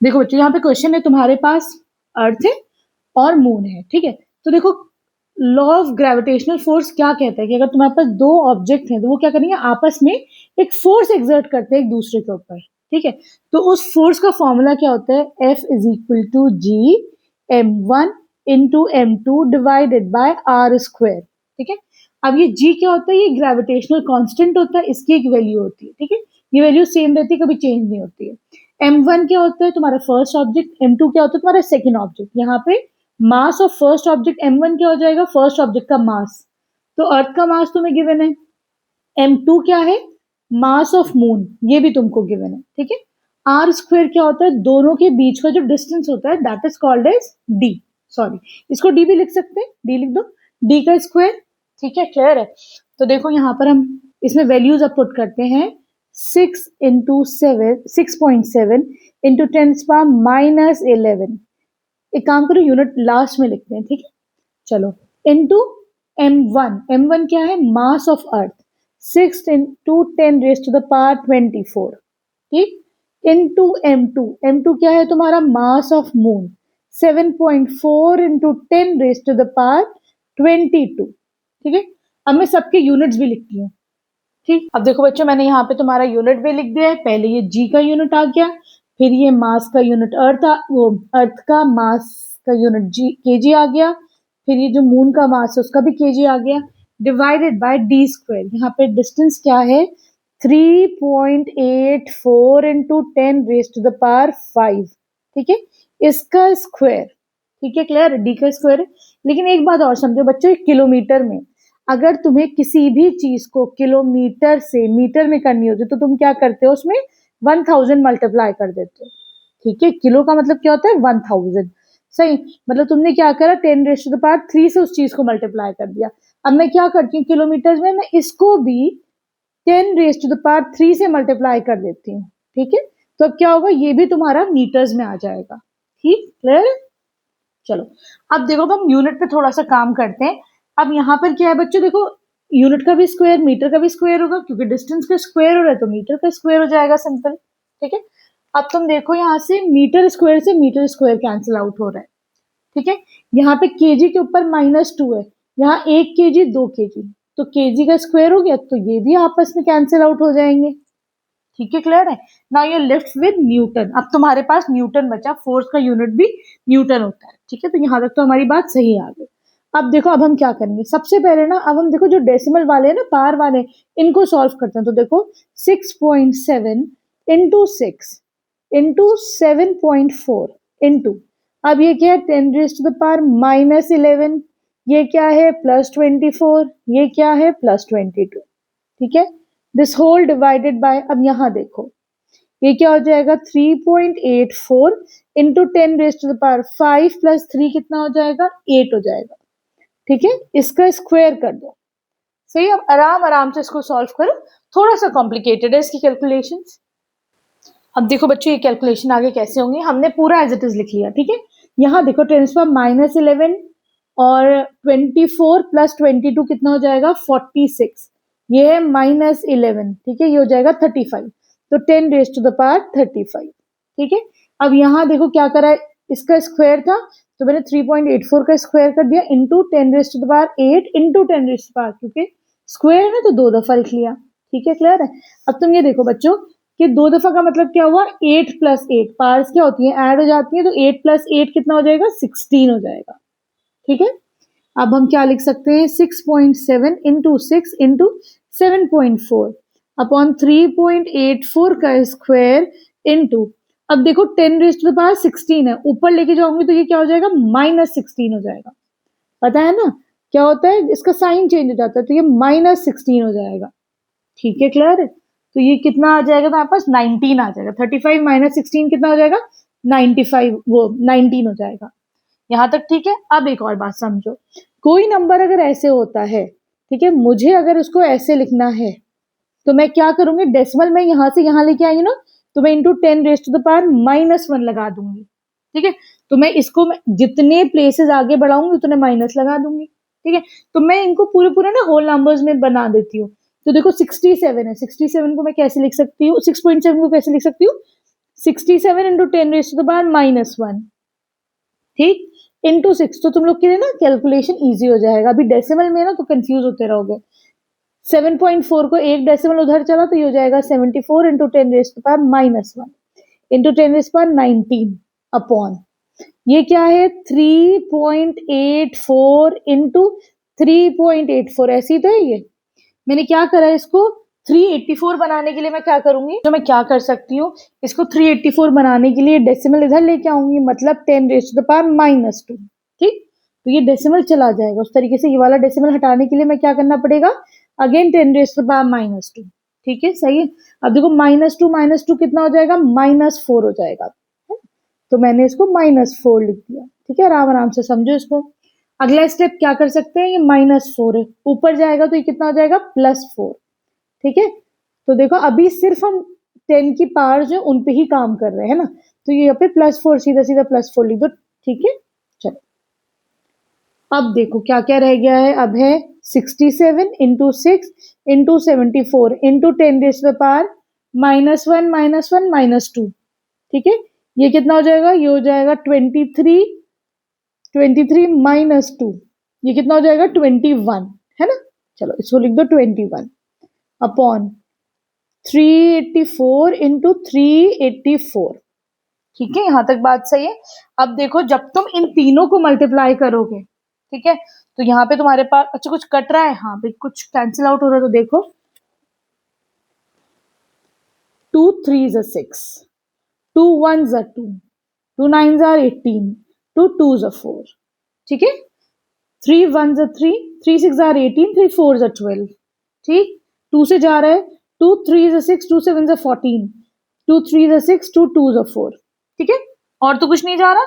देखो बच्चों, यहाँ पे क्वेश्चन है, तुम्हारे पास अर्थ है और मून है, ठीक है। तो देखो, लॉ ऑफ ग्रेविटेशनल फोर्स क्या कहता है कि अगर तुम्हारे पास दो ऑब्जेक्ट हैं तो वो क्या करेंगे, आपस में एक फोर्स एक्सर्ट करते हैं एक दूसरे के ऊपर, ठीक है। तो उस फोर्स का फॉर्मूला क्या होता है, F is equal to G m1 into m2 divided by R square, ठीक है। अब ये g क्या होता है, ये ग्रेविटेशनल कांस्टेंट होता है, इसकी एक वैल्यू होती है, ठीक है। ये वैल्यू सेम रहती है, कभी चेंज नहीं होती है। m1 क्या होता है तुम्हारा फर्स्ट ऑब्जेक्ट, m2 क्या होता है तुम्हारा सेकंड ऑब्जेक्ट। यहाँ पे mass of first object m1 क्या हो जाएगा, फर्स्ट ऑब्जेक्ट का मास। तो अर्थ का मास तुम्हें गिवन है, m2 क्या है, मास ऑफ मून, ये भी तुमको गिवन है, ठीक है। आर स्क्वायर क्या होता है, दोनों के बीच का जो डिस्टेंस होता है that is called as D, sorry इसको डी भी लिख सकते हैं, डी लिख दो, डी का स्क्वायर, ठीक है, क्लियर है। तो देखो यहाँ पर हम इसमें वैल्यूज अब पुट करते हैं, 6 इंटू 10⁻11। एक काम करो, यूनिट लास्ट में लिखते हैं, ठीक है। चलो, इंटू m1 क्या है, मास ऑफ अर्थ, 6 इंटू 10⁻24, ठीक। इंटू m2 क्या है तुम्हारा, मास ऑफ मून, 7.4 इंटू 10⁻22, ठीक है। अब मैं सबके यूनिट्स भी लिखती हूँ, ठीक। अब देखो बच्चों, मैंने यहाँ पे तुम्हारा यूनिट भी लिख दिया है, पहले ये जी का यूनिट आ गया, फिर ये मास का यूनिट अर्थ का मास का यूनिट जी केजी आ गया, फिर ये जो मून का मास है उसका भी केजी आ गया, डिवाइडेड बाय डी स्क्वायर। यहाँ पे डिस्टेंस क्या है, 3.84 इंटू 10⁻5, ठीक है, इसका स्क्वायर, ठीक है, क्लियर, डी का स्क्वायर है। लेकिन एक बात और समझो बच्चों, किलोमीटर में अगर तुम्हें किसी भी चीज को किलोमीटर से मीटर में करनी होती तो तुम क्या करते हो, उसमें 1000 मल्टीप्लाई कर देते हो, ठीक है। किलो का मतलब क्या होता है 1000, सही। मतलब तुमने क्या करा, 10⁻3 से उस चीज को मल्टीप्लाई कर दिया। अब मैं क्या करती हूँ किलोमीटर में, मैं इसको भी 10⁻3 से मल्टीप्लाई कर देती हूँ, ठीक है। तो अब क्या होगा, ये भी तुम्हारा मीटर्स में आ जाएगा, ठीक, क्लियर। चलो, अब देखो हम यूनिट पे थोड़ा सा काम करते हैं। अब यहाँ पर क्या है बच्चों, देखो यूनिट का भी स्क्वायर मीटर का भी स्क्वायर होगा, क्योंकि डिस्टेंस का स्क्वायर हो रहा है तो मीटर का स्क्वायर हो जाएगा, सिंपल, ठीक है। अब तुम देखो यहाँ से मीटर स्क्वायर कैंसिल आउट हो रहा है, ठीक है। यहाँ पे केजी के ऊपर -2 है, यहाँ 1 केजी 2 केजी, तो केजी का स्क्वायर हो गया, तो ये भी आपस में कैंसिल आउट हो जाएंगे, ठीक है, क्लियर है। Now you left with Newton. अब तुम्हारे पास न्यूटन बचा, फोर्स का यूनिट भी न्यूटन होता है, ठीक है। तो यहाँ तक तो हमारी बात सही आ गई। अब देखो, अब हम क्या करेंगे, सबसे पहले ना, अब हम देखो जो डेसिमल वाले हैं ना, पार वाले, इनको सॉल्व करते हैं। तो देखो 6.7 इंटू 6 इंटू 7.4 इंटू, अब ये क्या है, 10⁻⁻11, ये क्या है +24, ये क्या है +22, ठीक है। दिस होल डिवाइडेड बाय, अब यहाँ देखो ये क्या हो जाएगा, 3.84 इंटू 10⁻5 प्लस 3 कितना हो जाएगा, 8 हो जाएगा, ठीक है। इसका स्क्वायर कर दो, सही। अब आराम आराम से इसको सॉल्व करो, थोड़ा सा कॉम्प्लिकेटेड है इसकी कैलकुलेशंस। अब देखो बच्चों, ये कैलकुलेशन आगे कैसे होंगे, हमने पूरा एज इट इज लिख लिया, ठीक है। यहाँ देखो 10⁻11 और 24 प्लस 22 कितना हो जाएगा, 46, ये है -11, ठीक है, ये हो जाएगा 35, तो 10⁻35, ठीक है। अब यहाँ देखो क्या करा है, इसका स्क्वायर था तो मैंने 3.84 का स्क्वायर कर दिया इंटू 10⁸ इंटू 10⁻, क्योंकि स्क्वायर है ना तो 2 दफा लिख लिया, ठीक है, क्लियर है। अब तुम ये देखो बच्चों कि 2 दफा का मतलब क्या हुआ, 8 + 8 पार्ट्स क्या होती है, ऐड हो जाती है, तो 8 + 8 कितना हो जाएगा, 16 हो जाएगा, ठीक है। अब हम क्या लिख सकते हैं, 6.7 इंटू 6 इंटू 7.4 अपॉन 3.84 का स्क्वायर इंटू, अब देखो 10⁻16 है, ऊपर लेके जाऊंगी तो ये क्या हो जाएगा, -16 हो जाएगा। पता है ना क्या होता है, इसका साइन चेंज हो जाता है, तो ये -16 हो जाएगा, ठीक है, क्लियर है। तो ये कितना आ जाएगा, तो पास 19 आ जाएगा, 35 - 16 कितना हो जाएगा, 95, वो 19 हो जाएगा। यहाँ तक ठीक है। अब एक और बात समझो, कोई नंबर अगर ऐसे होता है, ठीक है, मुझे अगर उसको ऐसे लिखना है तो मैं क्या करूंगी, डेसिमल में यहाँ से यहाँ लेके आई ना, तो मैं इंटू 10⁻⁻1 लगा दूंगी, ठीक है। तो मैं इसको जितने प्लेसेस आगे बढ़ाऊंगी उतने माइनस लगा दूंगी, ठीक है। तो मैं इनको पूरे पूरे ना होल नंबर्स में बना देती हूँ। तो देखो 67 है, 67 को मैं कैसे लिख सकती हूँ, 6.7 को कैसे लिख सकती हूँ, 67 into 10 raise to the power -1, ठीक, इंटू 6। तो तुम लोग के लिए ना कैलकुलेशन इजी हो जाएगा। अभी डेसिमल में ना तो कंफ्यूज होते रहोगे। 7.4 को एक डेसिमल उधर चला तो ये हो जाएगा 74 into 10 raise to the power -1 into 10 raise to the power 19 upon ये क्या है 3.84 इंटू 3.84, ऐसी तो है ये। मैंने क्या करा है इसको 384 बनाने के लिए मैं क्या करूंगी, तो मैं क्या कर सकती हूँ, इसको 384 बनाने के लिए डेसिमल इधर लेके आऊंगी, मतलब 10 रेज़ टू द पावर -2, ठीक। तो ये डेसिमल चला जाएगा उस तरीके से। ये वाला डेसिमल हटाने के लिए मैं क्या करना पड़ेगा, again 10 raise to the power -2, ठीक है, सही है। अब देखो -2 कितना हो जाएगा, -4 हो जाएगा। तो मैंने इसको -4 लिख दिया, ठीक है। आराम आराम से समझो इसको। अगला स्टेप क्या कर सकते हैं, ये -4 है, ऊपर जाएगा तो ये कितना हो जाएगा +4, ठीक है। तो देखो अभी सिर्फ हम 10 की पावर जो उन पे ही काम कर रहे हैं ना, तो ये यहाँ पे +4 सीधा सीधा +4 लिख दो, ठीक है। चलो अब देखो क्या क्या रह गया है, अब है 67 into 6 into 74 into 10 raise to the power -1 -2, ठीक है। ये कितना हो जाएगा, ये हो जाएगा 23 -2, ये कितना हो जाएगा 21, है ना। चलो इसको लिख दो 21 अपॉन 384 इंटू 384, ठीक है। यहां तक बात सही है। अब देखो जब तुम इन तीनों को मल्टीप्लाई करोगे, ठीक है, तो यहाँ पे तुम्हारे पास अच्छा कुछ कट रहा है, हाँ भाई कुछ कैंसिल आउट हो रहा है, तो देखो 2 3s are 6, 2 1s are 2, 2 9s are 18, 2 2s are 4, ठीक है। 3 1s are 3, 3 6 are 18, 3 4s are 12, ठीक। 2 से जा रहा है, 2 3s are 6, 2 7s are 14, 2 3s are 6, 2 2s are 4, ठीक है। और तो कुछ नहीं जा रहा,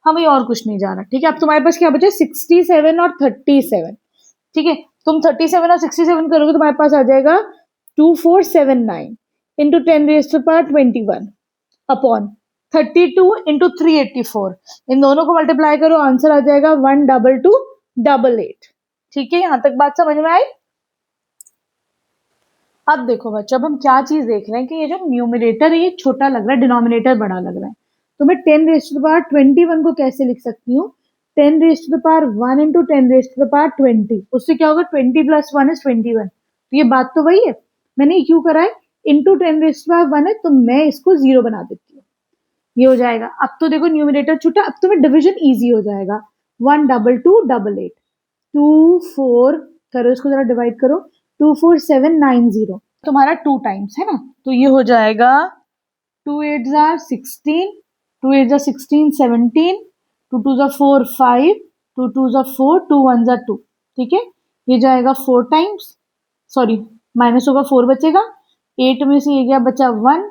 हाँ भाई और कुछ नहीं जा रहा, ठीक है। अब तुम्हारे पास क्या बचा 67 और 37, ठीक है। तुम 37 और 67 करोगे तुम्हारे पास आ जाएगा 2479 into 10 raise to the power 21 upon 32 into 384, इन दोनों को मल्टीप्लाई करो, आंसर आ जाएगा 12288, ठीक है। यहां तक बात समझ में आई। अब देखो बच्चों, अब हम क्या चीज देख रहे हैं कि ये जो न्यूमरेटर है ये छोटा लग रहा है, डिनोमिनेटर बड़ा लग रहा है, तो मैं 10 रेज़ टू द पावर 21 को कैसे लिख सकती हूँ, 10 raise to the power 1 into 10 raise to the power 20, उससे क्या होगा 20 + 1 = 21, तो ये बात तो वही है। मैंने क्यों करा है, into 10 raise to the power 1 है तो मैं इसको 0 बना देती हूँ, ये हो जाएगा। अब तो देखो न्यूमरेटर छोटा, अब तुम्हें डिविजन इजी हो जाएगा, 12288, 2 4 करो, इसको जरा डिवाइड करो, 24790, तुम्हारा 2 टाइम्स है ना, तो ये हो जाएगा 2 8s are 16, 2 8s are 16 17, 2 2s are 4 5, 2 2s are 4, 2 1s are 2, ठीक है। ये जाएगा 4 टाइम्स, सॉरी माइनस होगा 4 बचेगा, 8 में से ये गया बचा 1,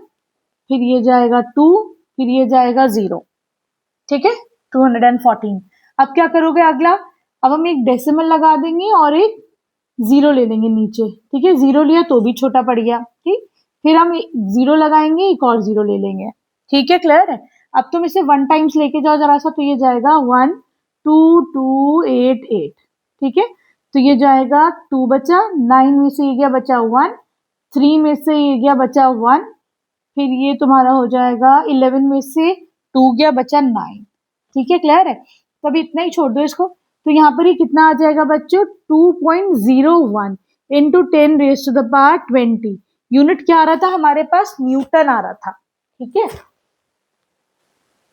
फिर ये जाएगा 2, फिर ये जाएगा 0, ठीक है 214। अब क्या करोगे अगला, अब हम एक डेसिमल लगा देंगे और एक 0 ले लेंगे नीचे, ठीक है। 0 लिया तो भी छोटा पड़ गया, ठीक। फिर हम 0 लगाएंगे, एक और 0 ले लेंगे, ठीक है, क्लियर है। अब तुम इसे 1 टाइम्स लेके जाओ जरा सा, तो ये जाएगा 12288, ठीक है। तो ये जाएगा 2 बचा, 9 में से ये गया बचा 1, 3 में से ये गया बचा 1, फिर ये तुम्हारा हो जाएगा 11 में से 2 गया बचा 9, ठीक है, क्लियर है। तो अभी इतना ही छोड़ दो इसको। तो यहाँ पर ये कितना आ जाएगा बच्चों 2.01 into 10 raise to the power 20, unit क्या आ रहा था हमारे पास, न्यूटन आ रहा था, ठीक है।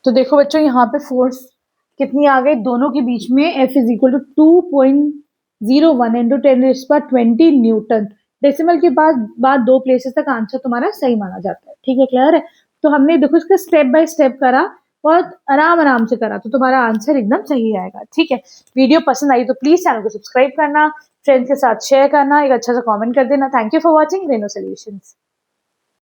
तो देखो बच्चों यहाँ पे फोर्स कितनी आ गई दोनों के बीच में, F = 2.01 into 10 raise to the power 20 newton. Decimal के बाद 2 प्लेसेस तक आंसर तुम्हारा सही माना जाता है, ठीक है, क्लियर है। तो हमने देखो इसका स्टेप बाय स्टेप करा, बहुत आराम आराम से करा, तो तुम्हारा आंसर एकदम सही आएगा, ठीक है। वीडियो पसंद आई तो प्लीज चैनल को सब्सक्राइब करना, फ्रेंड्स के साथ शेयर करना, एक अच्छा सा कमेंट कर देना। Thank you for watching Reno solutions.